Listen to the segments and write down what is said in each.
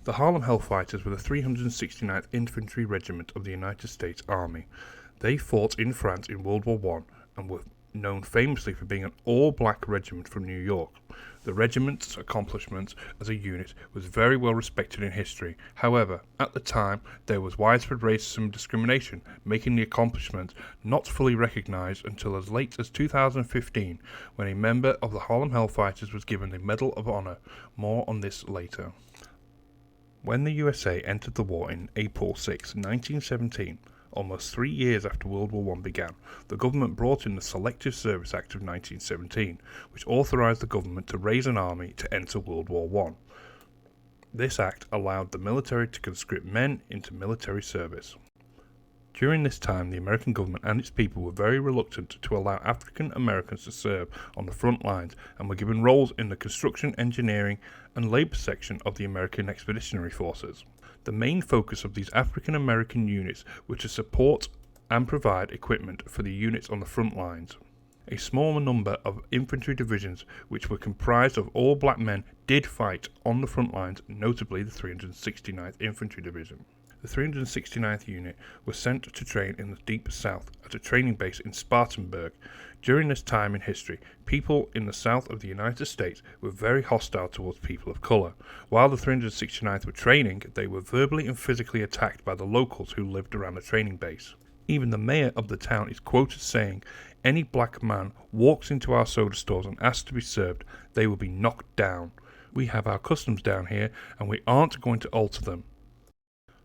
The Harlem Hellfighters were the 369th Infantry Regiment of the United States Army. They fought in France in World War I and were known famously for being an all-black regiment from New York. The regiment's accomplishments as a unit was very well respected in history. However, at the time, there was widespread racism and discrimination, making the accomplishments not fully recognized until as late as 2015, when a member of the Harlem Hellfighters was given the Medal of Honor. More on this later. When the USA entered the war in April 6, 1917, almost 3 years after World War I began, the government brought in the Selective Service Act of 1917, which authorized the government to raise an army to enter World War I. This act allowed the military to conscript men into military service. During this time, the American government and its people were very reluctant to allow African Americans to serve on the front lines and were given roles in the construction, engineering, and labor section of the American Expeditionary Forces. The main focus of these African American units were to support and provide equipment for the units on the front lines. A smaller number of infantry divisions, which were comprised of all black men, did fight on the front lines, notably the 369th Infantry Division. The 369th Unit was sent to train in the Deep South at a training base in Spartanburg. During this time in history, people in the south of the United States were very hostile towards people of color. While the 369th were training, they were verbally and physically attacked by the locals who lived around the training base. Even the mayor of the town is quoted saying, "Any black man walks into our soda stores and asks to be served, they will be knocked down. We have our customs down here, and we aren't going to alter them."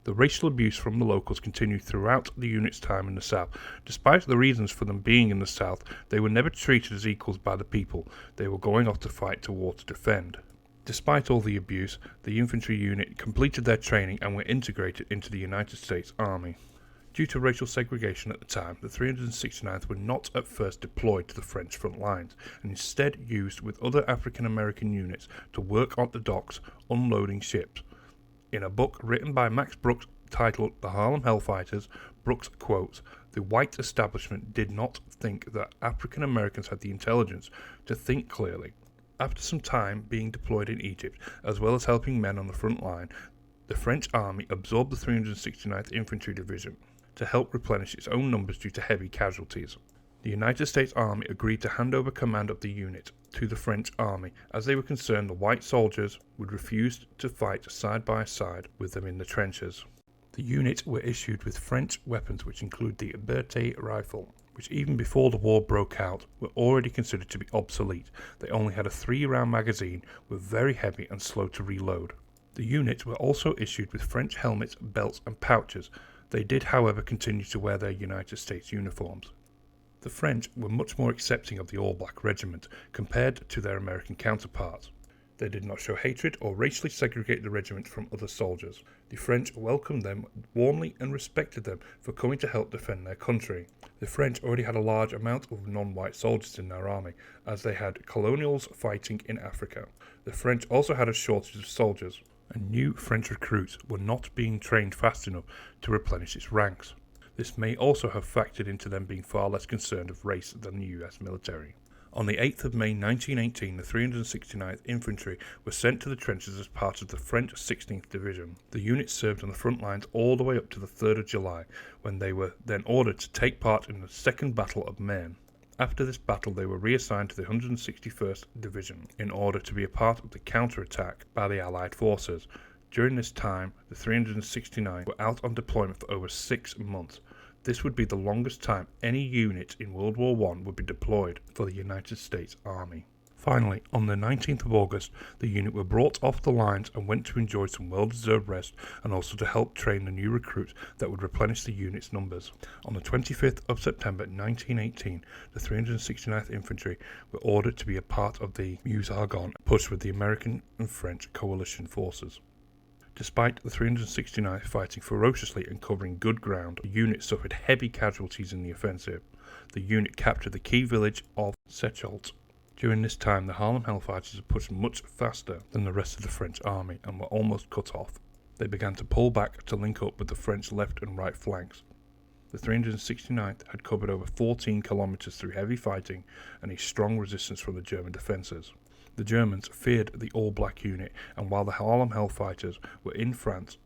The racial abuse from the locals continued throughout the unit's time in the South. Despite the reasons for them being in the South, they were never treated as equals by the people they were going off to fight to war to defend. Despite all the abuse, the infantry unit completed their training and were integrated into the United States Army. Due to racial segregation at the time, the 369th were not at first deployed to the French front lines, and instead used with other African American units to work on the docks unloading ships. In a book written by Max Brooks titled The Harlem Hellfighters, Brooks quotes, "The white establishment did not think that African Americans had the intelligence to think clearly." After some time being deployed in Egypt, as well as helping men on the front line, the French army absorbed the 369th Infantry Division to help replenish its own numbers due to heavy casualties. The United States Army agreed to hand over command of the unit to the French Army, as they were concerned the white soldiers would refuse to fight side by side with them in the trenches. The unit were issued with French weapons, which include the Pvt rifle, which even before the war broke out were already considered to be obsolete. They only had a 3-round magazine, were very heavy and slow to reload. The unit were also issued with French helmets, belts and pouches. They did, however, continue to wear their United States uniforms. The French were much more accepting of the all-black regiment compared to their American counterparts. They did not show hatred or racially segregate the regiment from other soldiers. The French welcomed them warmly and respected them for coming to help defend their country. The French already had a large amount of non-white soldiers in their army, as they had colonials fighting in Africa. The French also had a shortage of soldiers, and new French recruits were not being trained fast enough to replenish its ranks. This may also have factored into them being far less concerned of race than the US military. On the 8th of May 1918, the 369th Infantry was sent to the trenches as part of the French 16th Division. The unit served on the front lines all the way up to the 3rd of July, when they were then ordered to take part in the Second Battle of Maine. After this battle, they were reassigned to the 161st Division in order to be a part of the counterattack by the Allied forces. During this time, the 369 were out on deployment for over 6 months. This would be the longest time any unit in World War I would be deployed for the United States Army. Finally, on the 19th of August, the unit were brought off the lines and went to enjoy some well-deserved rest and also to help train the new recruits that would replenish the unit's numbers. On the 25th of September 1918, the 369th Infantry were ordered to be a part of the Meuse-Argonne push with the American and French coalition forces. Despite the 369th fighting ferociously and covering good ground, the unit suffered heavy casualties in the offensive. The unit captured the key village of Sechalts. During this time, the Harlem Hellfighters had pushed much faster than the rest of the French army and were almost cut off. They began to pull back to link up with the French left and right flanks. The 369th had covered over 14 kilometers through heavy fighting and a strong resistance from the German defences. The Germans feared the all-black unit, and while the Harlem Hellfighters were in France,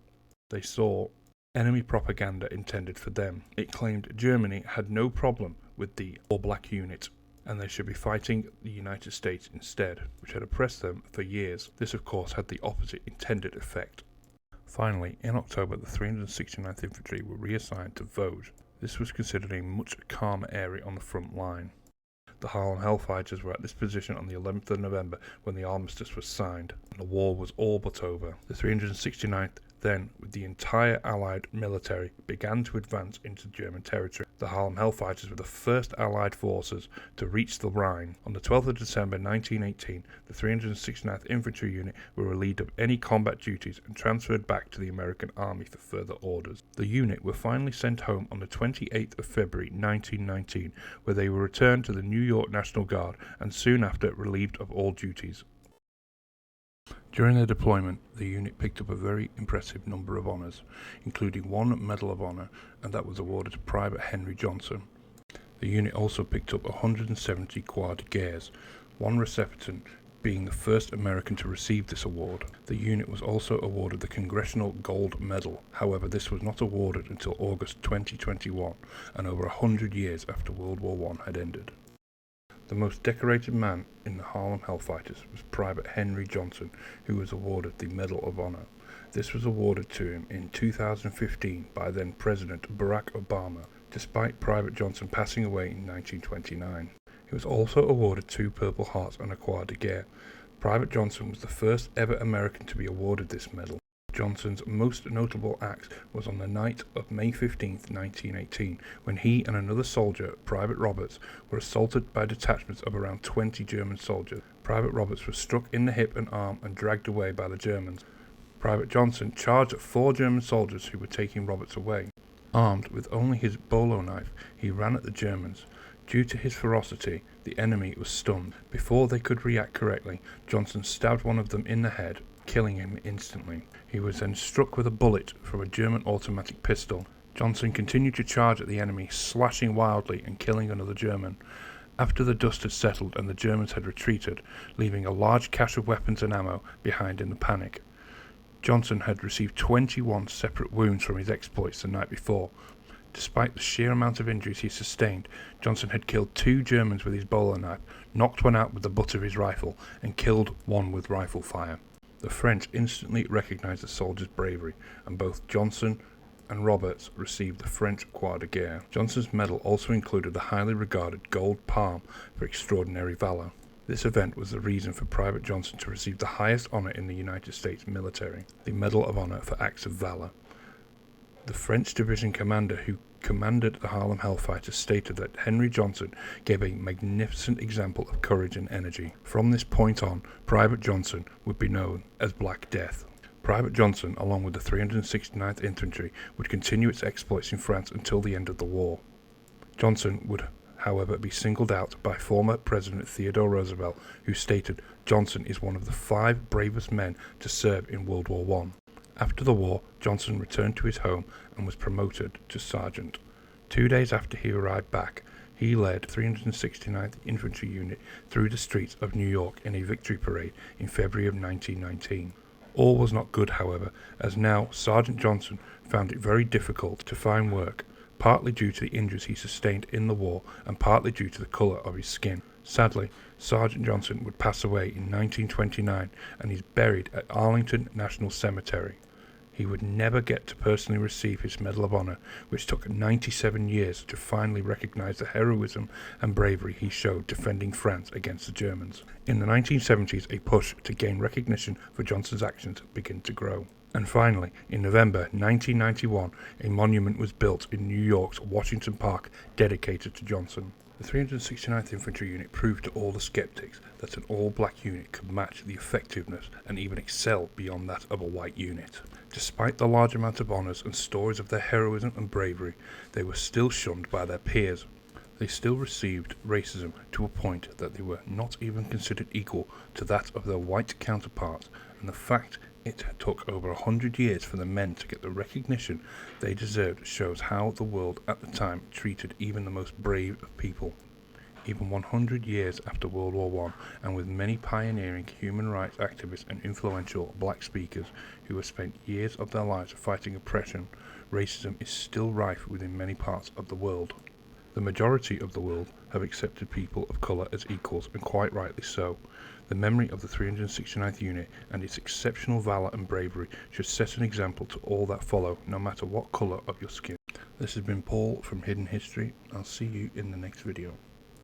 they saw enemy propaganda intended for them. It claimed Germany had no problem with the all-black unit, and they should be fighting the United States instead, which had oppressed them for years. This, of course, had the opposite intended effect. Finally, in October, the 369th Infantry were reassigned to Vosges. This was considered a much calmer area on the front line. The Harlem Hellfighters were at this position on the 11th of November when the armistice was signed, and the war was all but over. The 369th then, with the entire Allied military, began to advance into German territory. The Harlem Hellfighters were the first Allied forces to reach the Rhine. On the 12th of December 1918, the 369th Infantry Unit were relieved of any combat duties and transferred back to the American Army for further orders. The unit were finally sent home on the 28th of February 1919, where they were returned to the New York National Guard and soon after relieved of all duties. During their deployment, the unit picked up a very impressive number of honours, including one Medal of Honour, and that was awarded to Pvt Henry Johnson. The unit also picked up 170 Croix de Guerre, one recipient being the first American to receive this award. The unit was also awarded the Congressional Gold Medal. However, this was not awarded until August 2021, and over 100 years after World War I had ended. The most decorated man in the Harlem Hellfighters was Pvt Henry Johnson, who was awarded the Medal of Honor. This was awarded to him in 2015 by then President Barack Obama, despite Pvt Johnson passing away in 1929. He was also awarded 2 Purple Hearts and a Croix de Guerre. Pvt Johnson was the first ever American to be awarded this medal. Johnson's most notable act was on the night of May 15, 1918, when he and another soldier, Pvt Roberts, were assaulted by detachments of around 20 German soldiers. Pvt Roberts was struck in the hip and arm and dragged away by the Germans. Pvt Johnson charged at 4 German soldiers who were taking Roberts away. Armed with only his bolo knife, he ran at the Germans. Due to his ferocity, the enemy was stunned. Before they could react correctly, Johnson stabbed one of them in the head, killing him instantly. He was then struck with a bullet from a German automatic pistol. Johnson continued to charge at the enemy, slashing wildly and killing another German. After the dust had settled and the Germans had retreated, leaving a large cache of weapons and ammo behind in the panic. Johnson had received 21 separate wounds from his exploits the night before. Despite the sheer amount of injuries he sustained, Johnson had killed 2 Germans with his bowler knife, knocked one out with the butt of his rifle, and killed one with rifle fire. The French instantly recognized the soldier's bravery, and both Johnson and Roberts received the French Croix de Guerre. Johnson's medal also included the highly regarded Gold Palm for extraordinary valor. This event was the reason for Pvt Johnson to receive the highest honor in the United States military, the Medal of Honor for Acts of Valor. The French division commander who commanded the Harlem Hellfighters stated that Henry Johnson gave a magnificent example of courage and energy. From this point on, Pvt Johnson would be known as Black Death. Pvt Johnson, along with the 369th Infantry, would continue its exploits in France until the end of the war. Johnson would, however, be singled out by former President Theodore Roosevelt, who stated, "Johnson is one of the 5 bravest men to serve in World War I." After the war, Johnson returned to his home and was promoted to sergeant. 2 days after he arrived back, he led 369th Infantry Unit through the streets of New York in a victory parade in February of 1919. All was not good, however, as now Sergeant Johnson found it very difficult to find work, partly due to the injuries he sustained in the war and partly due to the colour of his skin. Sadly, Sergeant Johnson would pass away in 1929 and is buried at Arlington National Cemetery. He would never get to personally receive his Medal of Honor, which took 97 years to finally recognize the heroism and bravery he showed defending France against the Germans. In the 1970s, a push to gain recognition for Johnson's actions began to grow. And finally, in November 1991, a monument was built in New York's Washington Park dedicated to Johnson. The 369th Infantry Unit proved to all the skeptics that an all-black unit could match the effectiveness and even excel beyond that of a white unit. Despite the large amount of honours and stories of their heroism and bravery, they were still shunned by their peers. They still received racism to a point that they were not even considered equal to that of their white counterparts, and the fact it took over 100 years for the men to get the recognition they deserved shows how the world at the time treated even the most brave of people. even 100 years after World War One, and with many pioneering human rights activists and influential black speakers who have spent years of their lives fighting oppression, racism is still rife within many parts of the world. The majority of the world have accepted people of colour as equals, and quite rightly so. The memory of the 369th Unit and its exceptional valour and bravery should set an example to all that follow, no matter what colour of your skin. This has been Paul from Hidden History. I'll see you in the next video.